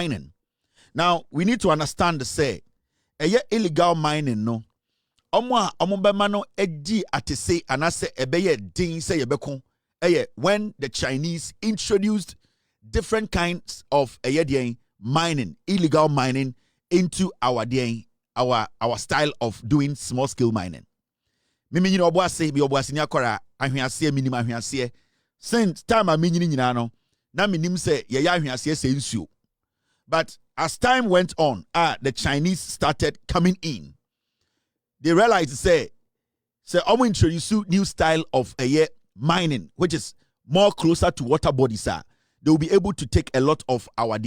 mining. Now, we need to understand the say, illegal mining, no. Omo no edi atese anase ebeye din say yebeko when the Chinese introduced different kinds of mining, illegal mining into our style of doing small scale mining. Mimi nyina oboase bi oboase ni akora ahwease minim ahwease since time a minyini nyina no na minim say ye ahwease say nsuo. But as time went on, the Chinese started coming in. They realized say I'm introduce new style of mining, which is more closer to water bodies. They will be able to take a lot of our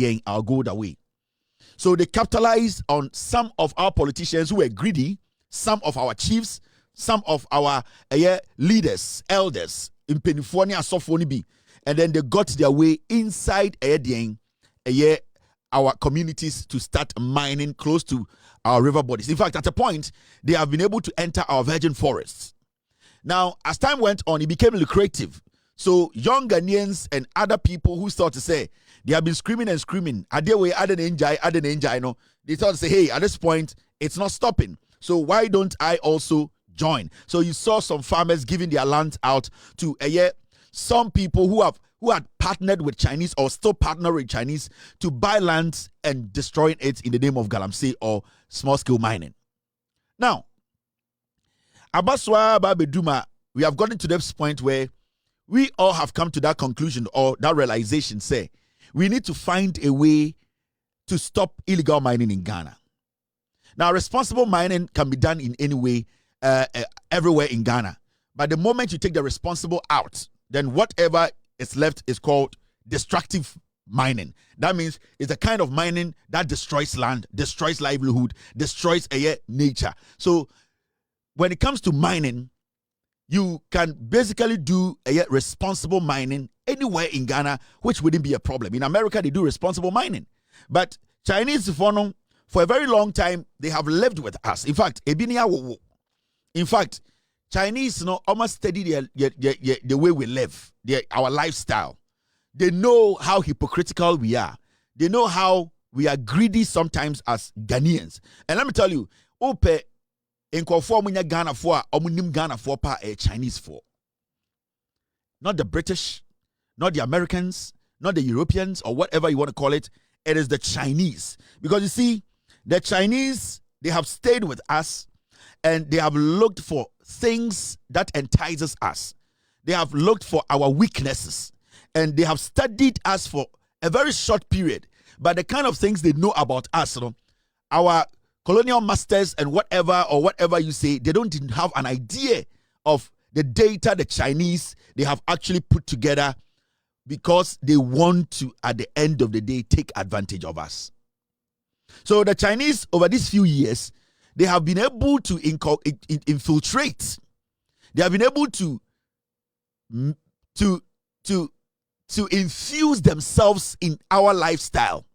gold away. So they capitalized on some of our politicians who were greedy, some of our chiefs, some of our leaders, elders in Pennsylvania, Sophonibi, and then they got their way inside our communities to start mining close to our river bodies. In fact, at a point, they have been able to enter our virgin forests. Now, as time went on, it became lucrative. So young Ghanaians and other people who start to say, they have been screaming and screaming, they thought to say, hey, at this point, it's not stopping. So why don't I also join? So you saw some farmers giving their land out to some people who had partnered with Chinese or still partner with Chinese to buy land and destroying it in the name of galamsey or small-scale mining. Now, Abaswa Babeduma, we have gotten to this point where we all have come to that conclusion or that realization, say, we need to find a way to stop illegal mining in Ghana. Now, responsible mining can be done in any way, everywhere in Ghana. But the moment you take the responsible out, then whatever is left is called destructive mining. That means it's a kind of mining that destroys land, destroys livelihood, destroys nature. So when it comes to mining, you can basically do responsible mining anywhere in Ghana, which wouldn't be a problem. In America, they do responsible mining. But Chinese, for a very long time, they have lived with us. In fact, Chinese almost study the way we live, our lifestyle. They know how hypocritical we are. They know how we are greedy sometimes as Ghanaians. And let me tell you, in Ghana for Ghana for Chinese for. Not the British, not the Americans, not the Europeans, or whatever you want to call it. It is the Chinese. Because you see, the Chinese, they have stayed with us and they have looked for things that entices us. They have looked for our weaknesses and they have studied us for a very short period. But the kind of things they know about us, our colonial masters and whatever you say, they don't have an idea of the data the Chinese, they have actually put together because they want to, at the end of the day, take advantage of us. So the Chinese, over these few years, they have been able to infiltrate. They have been able to infuse themselves in our lifestyle.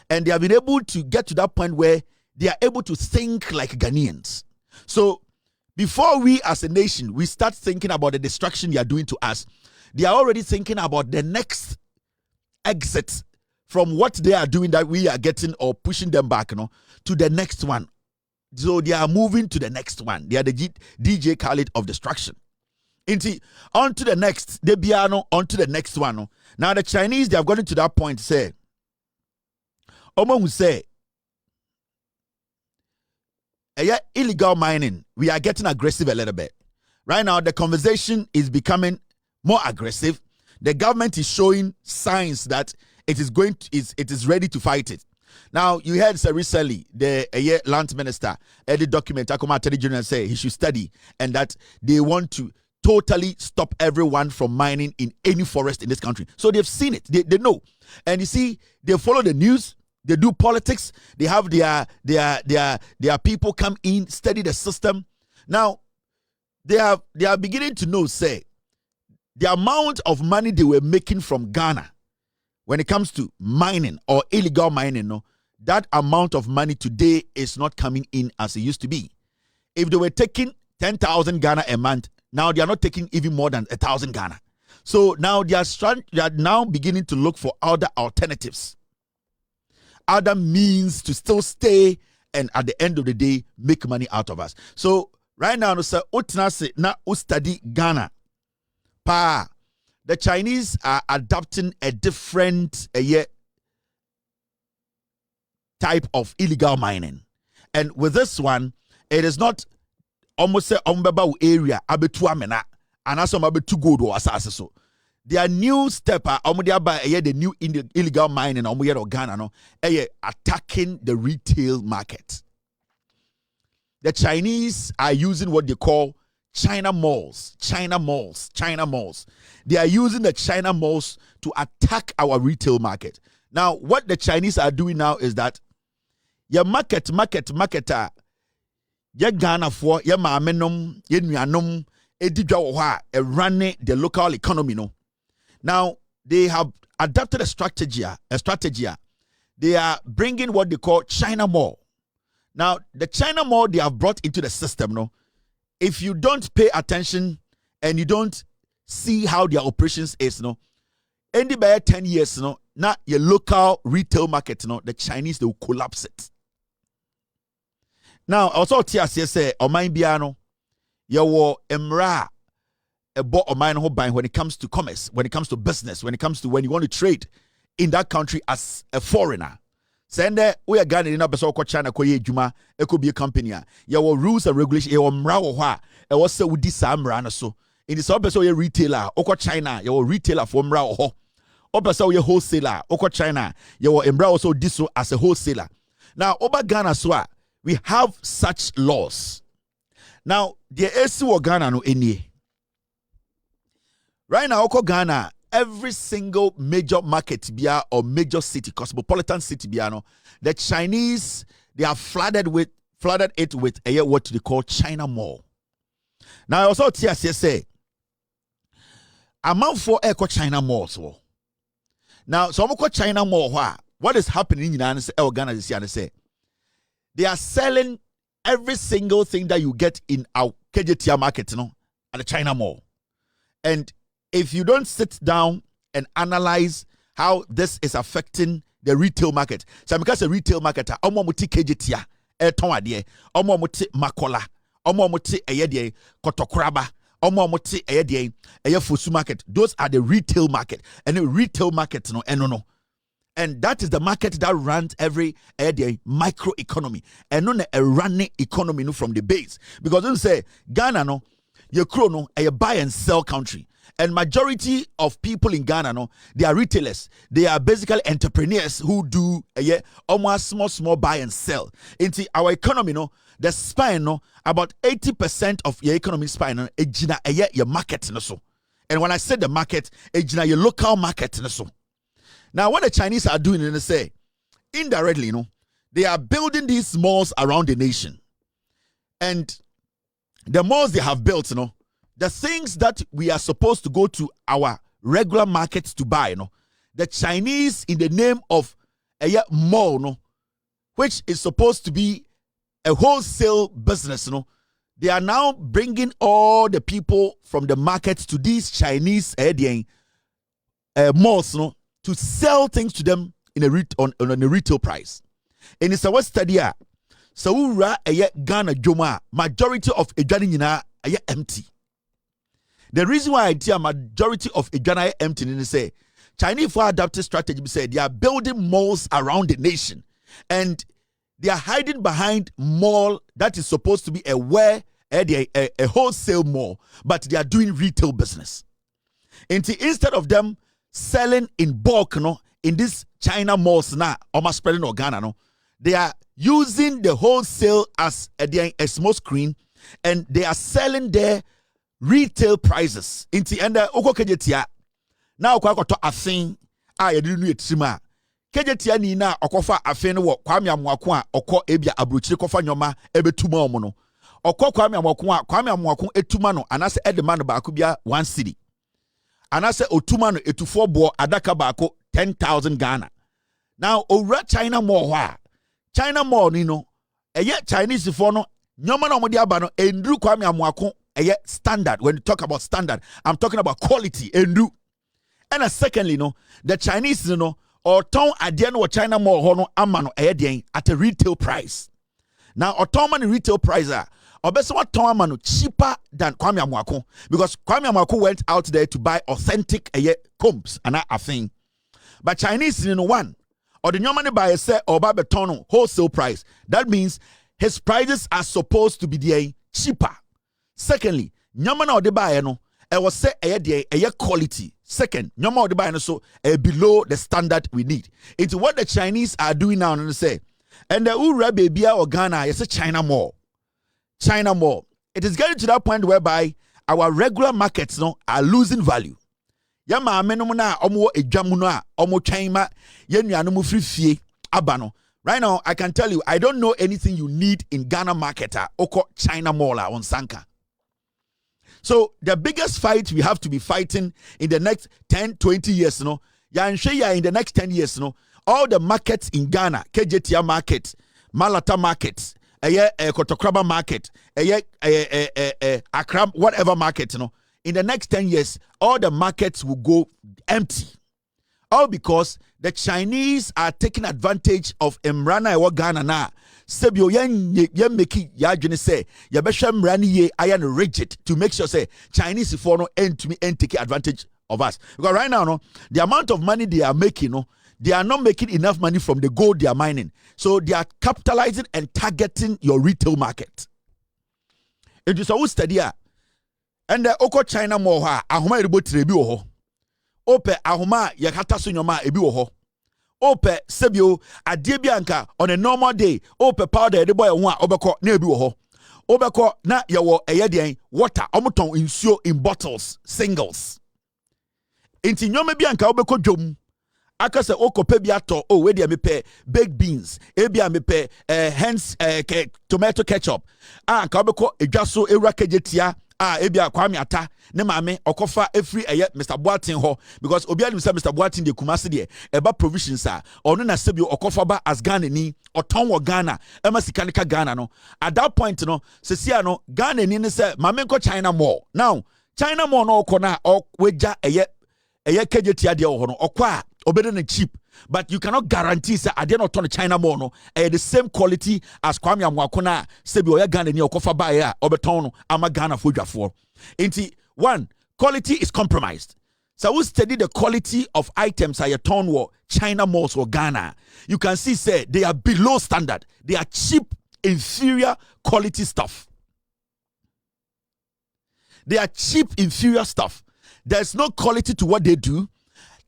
And they have been able to get to that point where they are able to think like Ghanaians. So before we as a nation, we start thinking about the destruction they are doing to us, they are already thinking about the next exit from what they are doing that we are getting or pushing them back, to the next one. So they are moving to the next one. They are the DJ Khaled of destruction. On to the next, the piano, on to the next one. Now the Chinese, they have gotten to that point, say, Omo who say, illegal mining, we are getting aggressive a little bit. Right now, the conversation is becoming more aggressive. The government is showing signs that it is ready to fight it. Now, you heard recently the land minister, the document, Akoma Attorney General say he should study and that they want to totally stop everyone from mining in any forest in this country. So they've seen it. They know. And you see, they follow the news. They do politics. They have their people come in, study the system. Now, they are beginning to know, say, the amount of money they were making from Ghana when it comes to mining or illegal mining, that amount of money today is not coming in as it used to be. If they were taking 10,000 Ghana a month, now they are not taking even more than 1,000 Ghana. So now they are now beginning to look for other alternatives. other means to still stay and at the end of the day make money out of us. So right now, no sir, na study Ghana. The Chinese are adopting a different type of illegal mining. And with this one, it is not almost a area abetu amena and also abetu gold or asase so. Their new step the new illegal mining Ghana no attacking the retail market. The Chinese are using what they call China malls. They are using the China malls to attack our retail market. Now, what the Chinese are doing now is that your marketer, your Ghana for your mamenum, your nuanum, running the local economy. No. Now, they have adopted a strategy. They are bringing what they call China mall. Now, the China mall they have brought into the system, no. If you don't pay attention and you don't see how their operations is, no, any by 10 years, no, now your local retail market, no, the Chinese they will collapse it. Now, also TSC say, Oman Biano, your emra about Oman ho buying when it comes to commerce, when it comes to business, when it comes to when you want to trade in that country as a foreigner. Send we are Ghana in a person called China Koye Juma, it could be a company. Your rules and regulations, your mra it was so this samra so. In this person your retailer, Oko China, your retailer for mra ho. Opasa your wholesaler, Oko China, your embra also this as a wholesaler. Now, Oba Ghana Swa, we have such laws. Now, the SU Ghana no any. Right now, Oko Ghana. Every single major market bia or major city, cosmopolitan city biano, the Chinese they have flooded it with what they call China Mall. Now I also say, amount for echo China malls. Now so I'm China Mall. What is happening in Ghana this year? Say they are selling every single thing that you get in our KJTR market, at the China Mall, and if you don't sit down and analyze how this is affecting the retail market, so because the retail market, muti KJTia, tonwadie, muti makola, muti eyedie, kotokraba, muti eyedie, eyefusu market. Those are the retail market, and the retail market, no. And that is the market that runs every micro economy, and not a running economy from the base. Because don't say Ghana no, your chrono a buy and sell country. And majority of people in Ghana, no, they are retailers. They are basically entrepreneurs who do almost small buy and sell. Into our economy, no, the spine, no, about 80% of your economy spine, no, your market, no, so. And when I say the market, your local market, no, so. Now, what the Chinese are doing, they say, indirectly, no, they are building these malls around the nation. And the malls they have built, you know, the things that we are supposed to go to our regular markets to buy, the Chinese, in the name of a mall, which is supposed to be a wholesale business, they are now bringing all the people from the markets to these Chinese malls, to sell things to them in on a retail price. And it's a study. So Ghana Joma, majority of Ghana are empty. The reason why I see a majority of Ghana empty is say Chinese for adaptive strategy say they are building malls around the nation, and they are hiding behind mall that is supposed to be a wholesale mall, but they are doing retail business. And instead of them selling in bulk, in this China malls now, almost spreading Ghana, they are using the wholesale as a small screen, and they are selling their retail prices. Inti enda oko kejetia na okwa akoto afin a yede nu etima kejetia ni na okofa afin wo kwame amwako a okọ ebia abrochire kofa nyoma ebetuma omo no okọ kwame amwako etuma no anase edema no baako bia 1 cedi anase otuma no etufo bo adaka baako 10,000 Ghana. Now owura China mall ho China mall ni no Chinese for no nyoma na omode aba no endru kwame amwako standard. When you talk about standard, I'm talking about quality. And secondly, the Chinese, or ton adeɛ no China mall hɔ no ama no at a retail price. Now or ton man retail price obese what ton ama no cheaper than Kwame Amoako, because Kwame Amoako went out there to buy authentic combs and a thing. But Chinese in one or the nyoma ne buy say or buy beton wholesale price. That means his prices are supposed to be cheaper. Secondly, nyoma na de buy no I was say a quality. Second, nyoma de buy no so below the standard we need. It's what the Chinese are doing now and say. And the Ura baby or Ghana is a China mall. China mall. It is getting to that point whereby our regular markets are losing value. Yama amenomuna omo ejamuno omo chaima yenuanumu free abano. Right now, I can tell you, I don't know anything you need in Ghana market oko China mall on Sanka. So the biggest fight we have to be fighting in the next 10, 20 years, in the next 10 years, all the markets in Ghana, KJTR market, Malata market, Kotokraba market, Accra, whatever market, in the next 10 years, all the markets will go empty. All because the Chinese are taking advantage of Mrana or Ghana na. Sebio yen make ya jene say ya besha Mrani ye ayan rigid to make sure say Chinese for no end to me and take advantage of us. Because right now, the amount of money they are making, they are not making enough money from the gold they are mining. So they are capitalizing and targeting your retail market. It is always steady. And the Oko China moha ahoma eribo trebi oho. Ope ahoma yakata sunyoma ebi oho. Ope sebio adie bianka on a normal day. Ope powder edibo ehwa obeko na ebi oho. Obeko na yawo eyedien water omoton insuo in bottles singles. Inti nyoma bianka obeko dwom. Akase okope biato we dia mepe baked beans ebia mepe hence tomato ketchup ka obeko edwaso ewura kejetia ebia Kwame Ata ne maame okofa efri Mr. Boatin ho, because obi anim say Mr. Boatin de Kumasi de eba provisions ono na sebio okofa ba as Ghana ni oton wo Ghana ema sikanika Ghana no. At that point sesia no Ghana ni ne say maame nko China mall. Now China mall no okona weja kejetia de ho no okwa obede na cheap, but you cannot guarantee say I did not turn China mall no the same quality as Kwame Amoako na sebi oya Ghana ni okofa ba ya obeton no ama Ghana fodwafo. Inti one, quality is compromised. So we study the quality of items at your town or China malls or Ghana. You can see say they are below standard. They are cheap, inferior quality stuff. They are cheap, inferior stuff. There's no quality to what they do.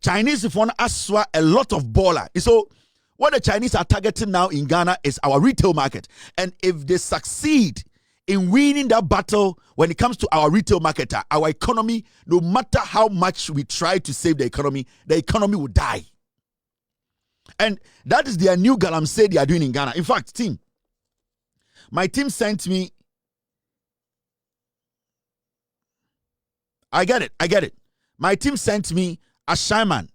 Chinese if one aswa a lot of baller. So what the Chinese are targeting now in Ghana is our retail market. And if they succeed in winning that battle when it comes to our retail market, our economy, no matter how much we try to save the economy will die. And that is their new galamsey they are doing in Ghana. In fact, my team sent me. I get it. My team sent me a shaman.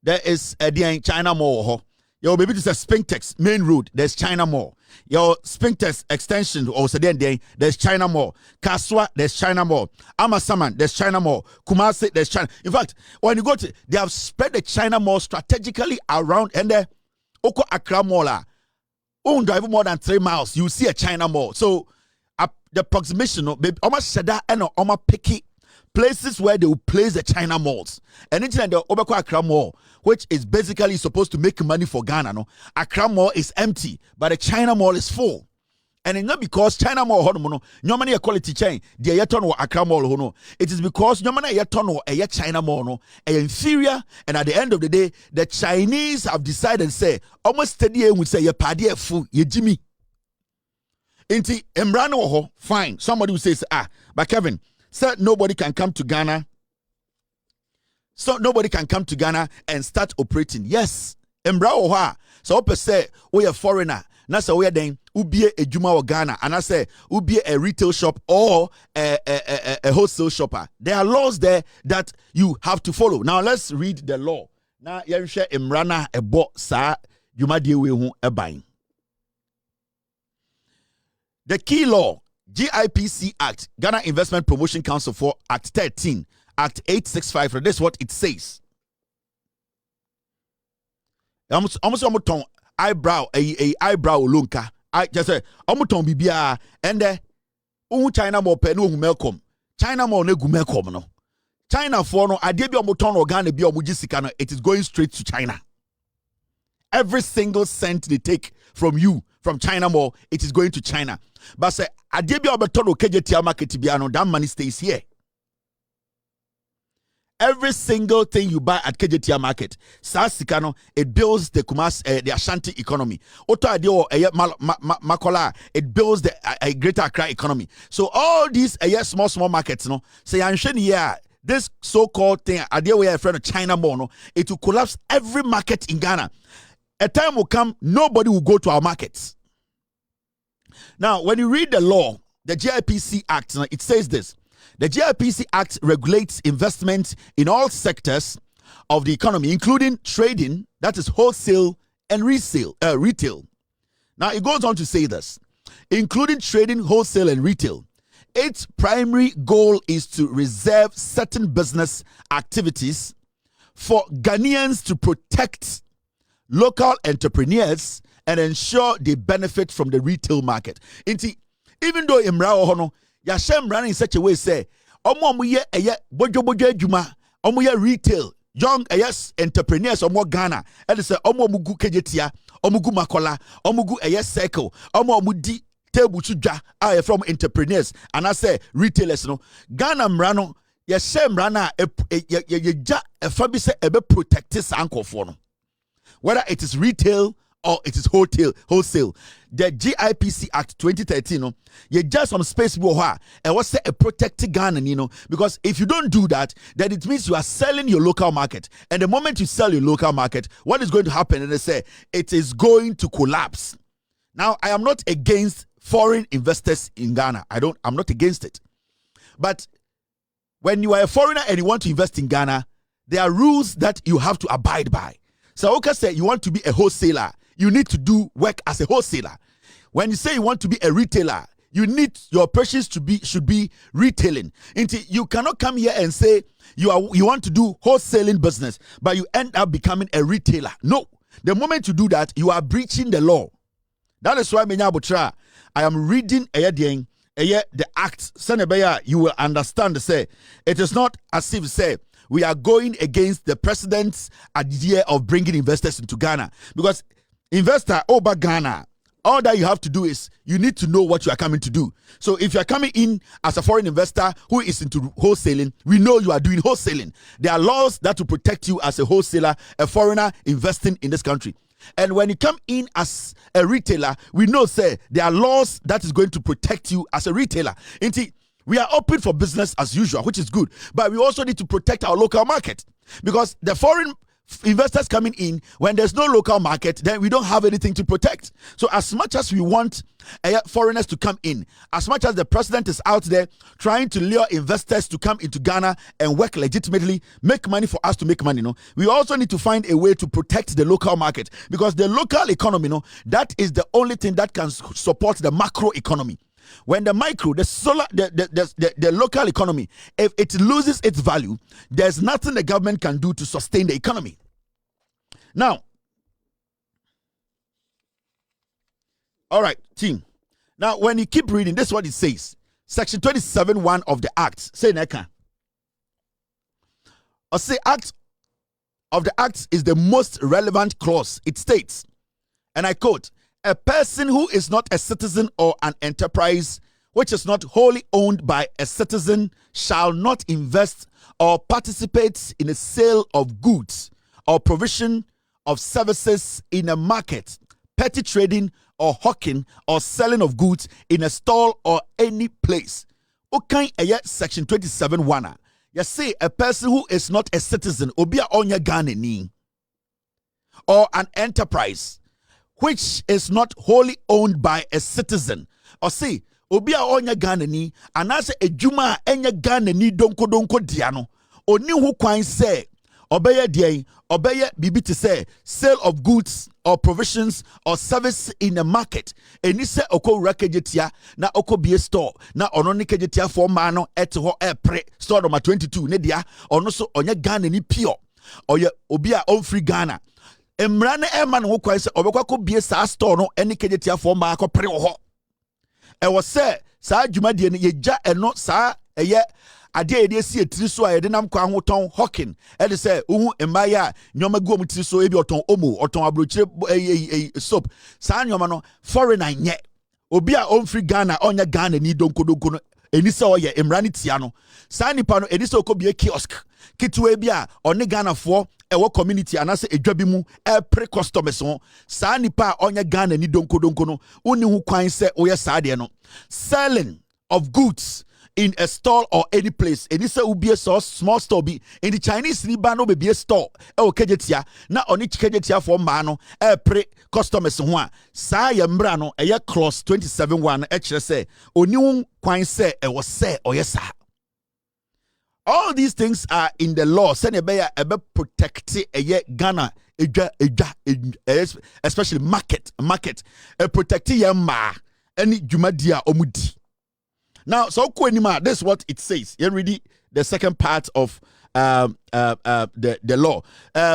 There is a China mall. Your baby is a Spintex main road. There's China mall. Your Spintex extension also there's China mall. Kaswa, there's China mall. Amasaman, there's China mall. Kumasi, there's China. In fact, when you go to, they have spread the China mall strategically around, and the Oko Accra mall. Won't drive more than 3 miles, you see a China mall. So the approximation, almost shada and almost picky places where they will place the China malls. And it's in the Obeko Accra Mall, which is basically supposed to make money for Ghana. No, Accra Mall is empty, but the China Mall is full. And it's not because China Mall no money a quality chain. The yeton or Accra Mall no. It is because no money a yeton or a China Mall no inferior. And at the end of the day, the Chinese have decided say almost steady would say ye party full ye Jimmy. Inti Embrano ho fine. Somebody will say but Kelvin. So nobody can come to Ghana. So nobody can come to Ghana and start operating. Yes. Embra oha. So ope say we a foreigner. Na say we then ubie a juma or Ghana. And I say ubie a retail shop or a wholesale shopper. There are laws there that you have to follow. Now let's read the law. Now yerishe emrana ebo sa juma die we hu ebain. The key law, GIPC Act, Ghana Investment Promotion Council for Act 13, Act 865. This is what it says. almost ton eyebrow a eyebrow lunka. I just say almost ton bibia and China more pe no welcome. China more ne gumelcom no. China for no ade bi omoton organ bi omujisika no, it is going straight to China. Every single cent they take from you from China more, it is going to China. But say ade bi obeton okejetia market bi no, that money stays here. Every single thing you buy at KJTR market, Sasikano, it builds the Kumas, the Ashanti economy. Oto adio Makola, it builds the Greater Accra economy. So all these small markets, no, say this so-called thing, adio we are friend of China more, no, it will collapse every market in Ghana. A time will come, nobody will go to our markets. Now, when you read the law, the GIPC Act, it says this. The GIPC Act regulates investment in all sectors of the economy, including trading, that is wholesale and retail. Now, it goes on to say this. Including trading, wholesale, and retail, its primary goal is to reserve certain business activities for Ghanaians to protect local entrepreneurs and ensure they benefit from the retail market. Even though Imra Ohono, Yashem running in such a way say, Omo ye bojo adwuma, omo ye retail, young entrepreneurs omo Ghana, and say omo mugu kejetia, omugu makola, omugu circle, omo di table chuja are from entrepreneurs, and I say retailers no. Ghana mrano, Yashem rana a fabi se ebe protect this uncle for no. Whether it is retail or it is wholesale. The GIPC Act 2013, no, you just some space and what's a protected Ghana, because if you don't do that, then it means you are selling your local market. And the moment you sell your local market, what is going to happen? And they say it is going to collapse. Now, I am not against foreign investors in Ghana. I'm not against it. But when you are a foreigner and you want to invest in Ghana, there are rules that you have to abide by. So Oka said you want to be a wholesaler, you need to do work as a wholesaler. When you say you want to be a retailer, you need your operations should be retailing. You cannot come here and say you want to do wholesaling business, but you end up becoming a retailer. No. The moment you do that, you are breaching the law. That is why I am reading the act. Senebeya, you will understand. Say it is not as if say we are going against the president's idea of bringing investors into Ghana, because investor over Ghana, all that you have to do is you need to know what you are coming to do. So if you are coming in as a foreign investor who is into wholesaling, we know you are doing wholesaling. There are laws that will protect you as a wholesaler, a foreigner investing in this country. And when you come in as a retailer, we know say there are laws that is going to protect you as a retailer. We are open for business as usual, which is good. But we also need to protect our local market, because the foreign investors coming in, when there's no local market, then we don't have anything to protect. So as much as we want foreigners to come in, as much as the president is out there trying to lure investors to come into Ghana and work legitimately, make money for us to make money, we also need to find a way to protect the local market, because the local economy, that is the only thing that can support the macro economy. When the micro, the local economy, if it loses its value, there's nothing the government can do to sustain the economy. Now, all right, team. Now, when you keep reading, this is what it says. Section 27(1) of the Act. Say Neka. Or say Act of the Act is the most relevant clause. It states, and I quote, "A person who is not a citizen or an enterprise which is not wholly owned by a citizen shall not invest or participate in a sale of goods or provision of services in a market, petty trading or hawking or selling of goods in a stall or any place." Okay, section 27(1). You say a person who is not a citizen, obia onya Ghanani, or an enterprise which is not wholly owned by a citizen, or say obia onya Ghanani, and as a juma enya Ghanani donko diano, oni hu kwan say obeye dian, obeye bibi to say sale of goods or provisions or service in a market. Eni se oko rakejetia na oko bie store na ono ni kejetia for mano eto pre store number 22 ne dia ono so onya Ghanani pure, or ye obia on free Ghana. Emra ne ema no kwan se obekwa ko bie saa store no ene kegyetiafo ma akopere wo ho. E wo se saa dwumadie no yegya eno saa eye ade ede si etiri so a yede nam kwa ho ton hawking e de se uhu emaya nyoma gu omtiri so ebi oton omo oton abrochire soap saa nyoma no foreigner nye obi a omfri Ghana onya Ghana ni donkodonko no eni se oye emra ne tia no saa nipa no eni se okobie kiosk kitwe bi a one Ghana fo ewo community anase edwa bi mu pre customers ho saa nipa onya Ghana ni donkodonko no uni hu kwan se oye saa de no selling of goods in a stall or any place. And this will be a small store be in the Chinese Libano be a store. Oh, kejetia na oni kejetia for mano pre customers one. Sa yambrano a year clause 27:1 actually say oni kwan say e was say or yes. All these things are in the law. Send a protect a year Ghana especially market a protect yama any jumadia omudi. Now, so this is what it says. You read the second part of the law.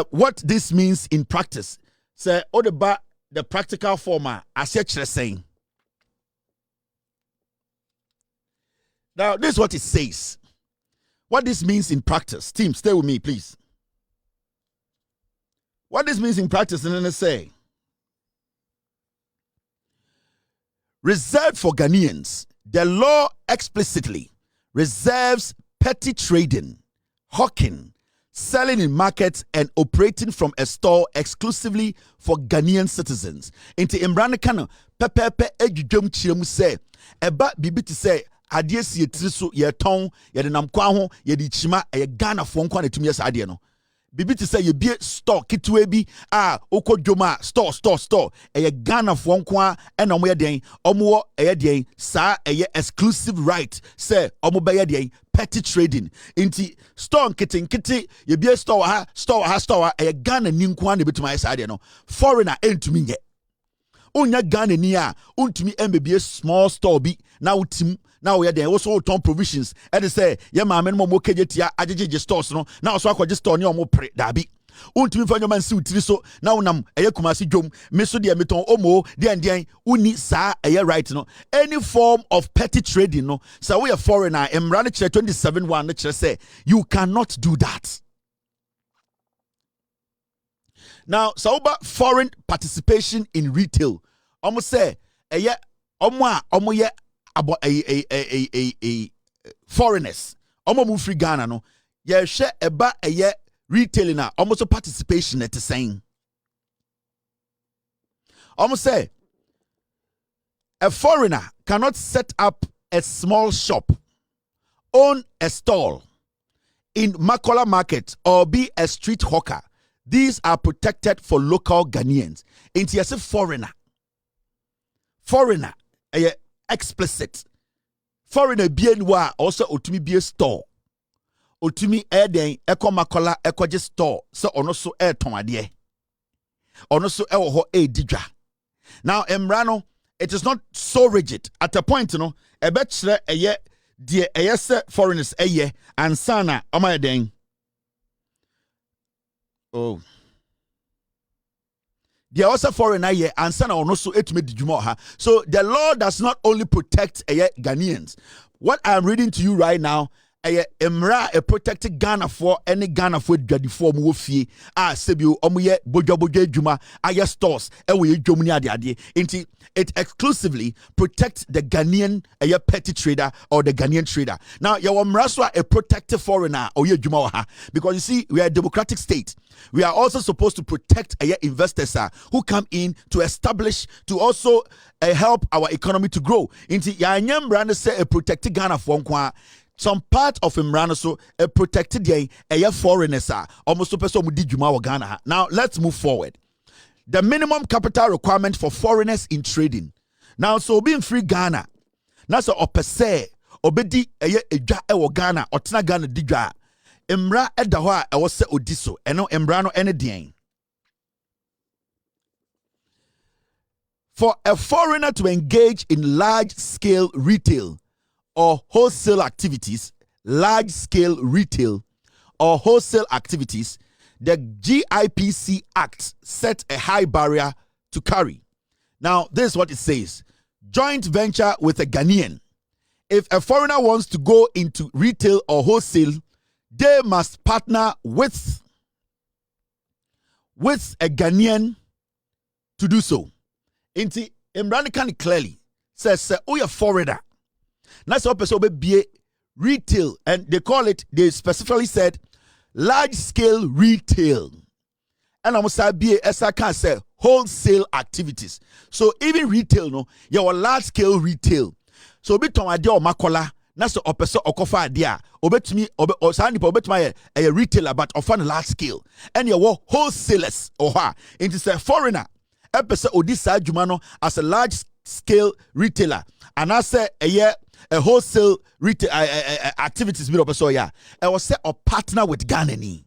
What this means in practice. Say, the practical format, as you're saying. Now, this is what it says. What this means in practice. Team, stay with me, please. What this means in practice, and then they say, reserved for Ghanaians. The law explicitly reserves petty trading, hawking, selling in markets, and operating from a store exclusively for Ghanaian citizens. Into Imran Kano, pepe ejudum chiemu say, eba bibi ti say, adie si etiriso ye ton, ye de nam kwa ho, ye di chima, ye Ghana fo nkwa netumi yes adie no. Bibi ti say ye bie store kitwe bi oko dwoma store eye Ghana fo nkwa ena omo ye den omo eye den sa eye exclusive right say omo be ye den petty trading inti store nkiti ye bie store eye Ghana ni nkwa na betuma yes ade no foreigner entumi nye unya Ghana ni a untumi embebie small store bi na utim now we are there also ton provisions and they say yeah ma men mo kejetia ajeje stores no now so akwaje store ni omo pre dabi untumi fa nyoma nsi utiri so now nam eye kumasi dwom me so de meton omo de uni sa eye right no any form of petty trading no so we are foreigner emra 27:1 na kire say you cannot do that. Now so about foreign participation in retail omo say eye omo ye about a foreigners omo free Ghana no ye hwe eba eye retailing na almost participation at the same almost say a foreigner cannot set up a small shop, own a stall in Makola market or be a street hawker. These are protected for local Ghanaians. Inti as a foreigner explicit foreigner bien wa also otumi be a store otumi den eko Makola ekoje store so ono so ton ade ono so ewo ho didwa. Now emrano it is not so rigid at a point no ebe kire eye de eye se foreigners eye ansana oma den oh they are also foreigner here and son or no so ha. So the law does not only protect Ghanaians. What I'm reading to you right now, emra protected Ghana for any Ghana for jadi form wofi sebi omuye bojo juma aya stores we jomni ade inti it exclusively protects the Ghanaian petty trader or the Ghanaian trader. Now your mraswa a protected foreigner or ye juma ha because you see we are a democratic state. We are also supposed to protect investors who come in to establish to also help our economy to grow. Inti ya nyam brand say a protected Ghana for nkwa. Some part of Imran so a protected foreigners almost person with Juma Ghana. Now let's move forward. The minimum capital requirement for foreigners in trading. Now so being free Ghana. Now so per se obedi Ghana or tina Ghana digwa. Imra edawa e wose odiso eno emra no ene den. For a foreigner to engage in large scale retail or wholesale activities, the the GIPC Act set a high barrier to carry. Now, this is what it says. Joint venture with a Ghanaian. If a foreigner wants to go into retail or wholesale, they must partner with a Ghanaian to do so. Inti Imran can clearly says, oh, you're foreigner. That's what person be retail, and they specifically said large scale retail. And I'm say be as I can say wholesale activities. So even retail, no, you are large scale retail. So be to idea or makola, that's the opposite okofa idea. Obet me or sani obet my a retailer, but often large scale. And you are wholesalers or ha. It is a foreigner. Episode Odisa Jumano as a large scale retailer. And I say a wholesale retail activities bit of so yeah. I was say a partner with Ghanaian.